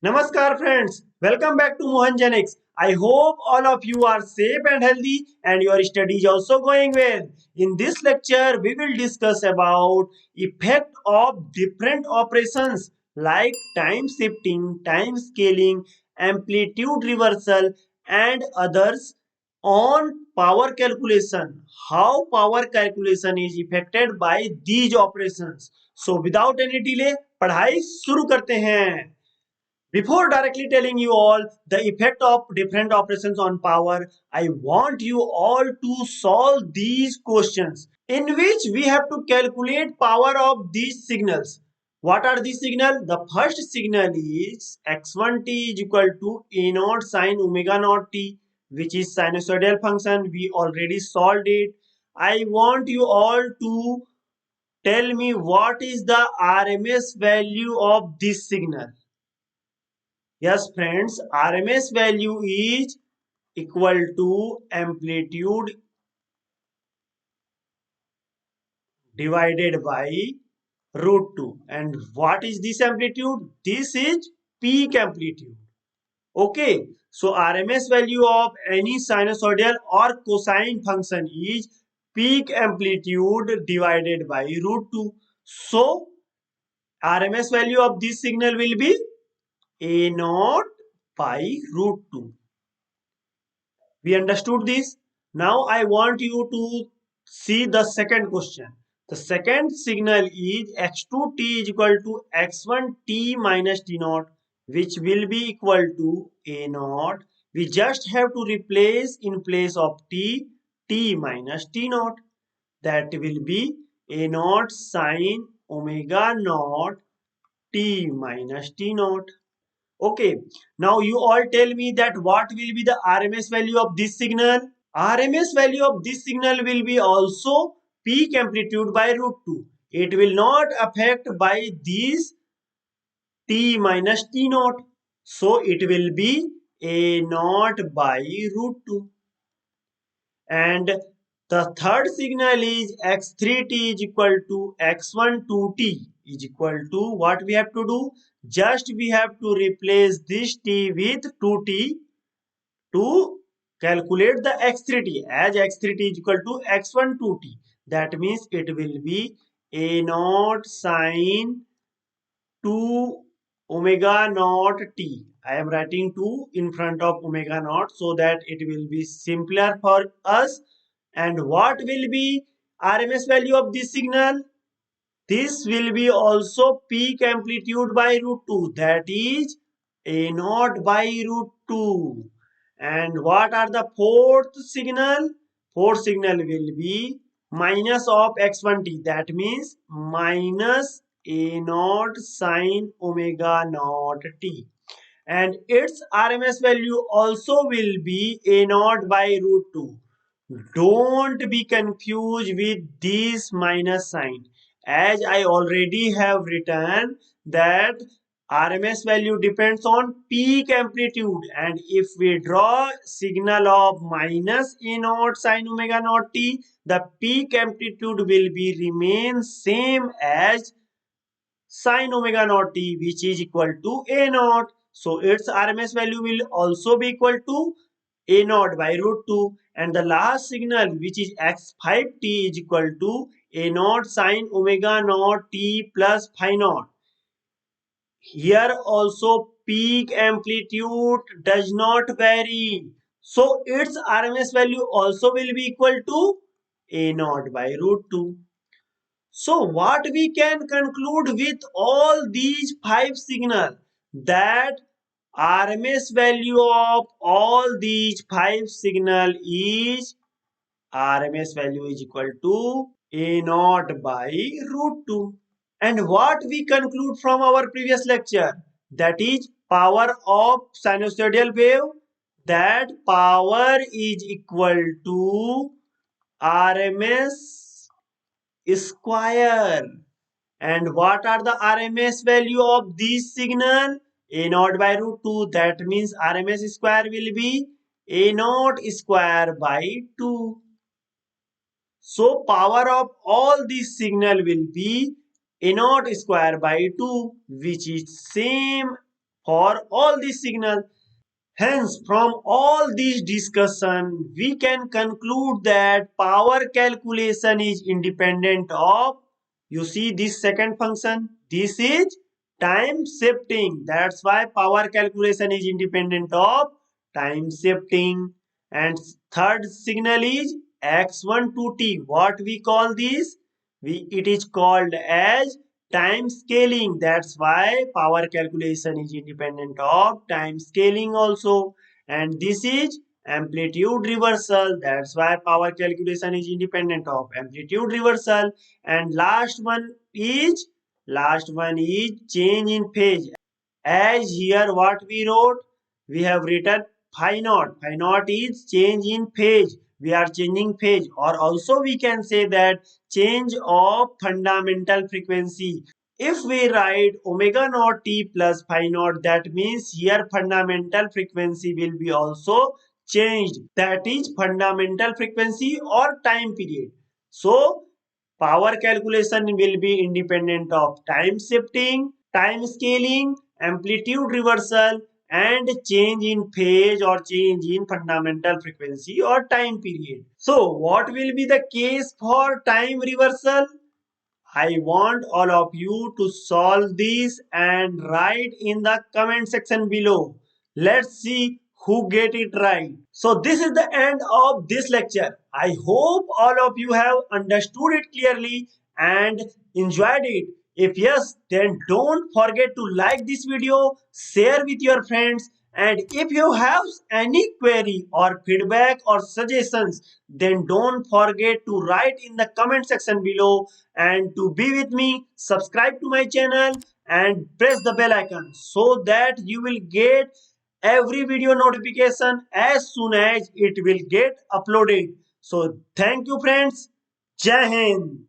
Namaskar friends, welcome back to Mohan Genix. I hope all of you are safe and healthy and your study is also going well. In this lecture, we will discuss about effect of different operations like time shifting, time scaling, amplitude reversal and others on power calculation. How power calculation is affected by these operations. So without any delay, पढ़ाई शुरू करते हैं. Before directly telling you all the effect of different operations on power, I want you all to solve these questions in which we have to calculate power of these signals. What are these signals? The first signal is x1 t is equal to a naught sine omega naught t, which is sinusoidal function. We already solved it. I want you all to tell me what is the RMS value of this signal. Yes, friends, RMS value is equal to amplitude divided by root 2. And what is this amplitude? This is peak amplitude. Okay, so RMS value of any sinusoidal or cosine function is peak amplitude divided by root 2. So, RMS value of this signal will be A naught by root 2. We understood this. Now I want you to see the second question. The second signal is x2 t is equal to x1 t minus t naught, which will be equal to a naught. We just have to replace in place of t minus t naught. That will be a naught sine omega naught t minus t naught. Okay, now you all tell me that what will be the RMS value of this signal? RMS value of this signal will be also peak amplitude by root 2. It will not affect by these t minus t naught. So it will be a naught by root 2. And the third signal is x3t is equal to x1 2t is equal to what we have to do? Just we have to replace this t with 2t to calculate the x3t, as x3t is equal to x1 2t. That means it will be a naught sine 2 omega naught t. I am writing 2 in front of omega naught so that it will be simpler for us. And what will be RMS value of this signal? This will be also peak amplitude by root 2, that is a naught by root 2. And what are the fourth signal? Fourth signal will be minus of x1t, that means minus a naught sine omega naught t. And its RMS value also will be a naught by root 2. Don't be confused with this minus sign, as I already have written that RMS value depends on peak amplitude, and if we draw signal of minus A naught sine omega naught t, the peak amplitude will be remain same as sine omega naught t, which is equal to A naught. So its RMS value will also be equal to A naught by root 2. And the last signal, which is x5t is equal to A naught sine omega naught t plus phi naught. Here also peak amplitude does not vary. So its RMS value also will be equal to A naught by root 2. So what we can conclude with all these five signals, that RMS value of all these five signal is RMS value is equal to A naught by root 2. And what we conclude from our previous lecture, that is power of sinusoidal wave, that power is equal to RMS square. And what are the RMS value of this signal? A naught by root 2. That means RMS square will be A naught square by 2. So power of all these signal will be A naught square by 2, which is same for all these signals. Hence, from all this discussion, we can conclude that power calculation is independent of, you see this second function, this is time shifting. That's why power calculation is independent of time shifting. And third signal is x1 to t. What we call this? It is called as time scaling. That's why power calculation is independent of time scaling also. And this is amplitude reversal. That's why power calculation is independent of amplitude reversal. And last one is change in phase. As here what we wrote, we have written phi naught. Phi naught is change in phase. We are changing phase, or also we can say that change of fundamental frequency. If we write omega naught t plus phi naught, that means here fundamental frequency will be also changed. That is fundamental frequency or time period. So power calculation will be independent of time shifting, time scaling, amplitude reversal, and change in phase or change in fundamental frequency or time period. So what will be the case for time reversal? I want all of you to solve this and write in the comment section below. Let's see who get it right. So this is the end of this lecture. I hope all of you have understood it clearly and enjoyed it. If yes, then don't forget to like this video, share with your friends, and if you have any query or feedback or suggestions, then don't forget to write in the comment section below. And to be with me, subscribe to my channel and press the bell icon so that you will get every video notification as soon as it will get uploaded. So thank you friends. Jai Hind.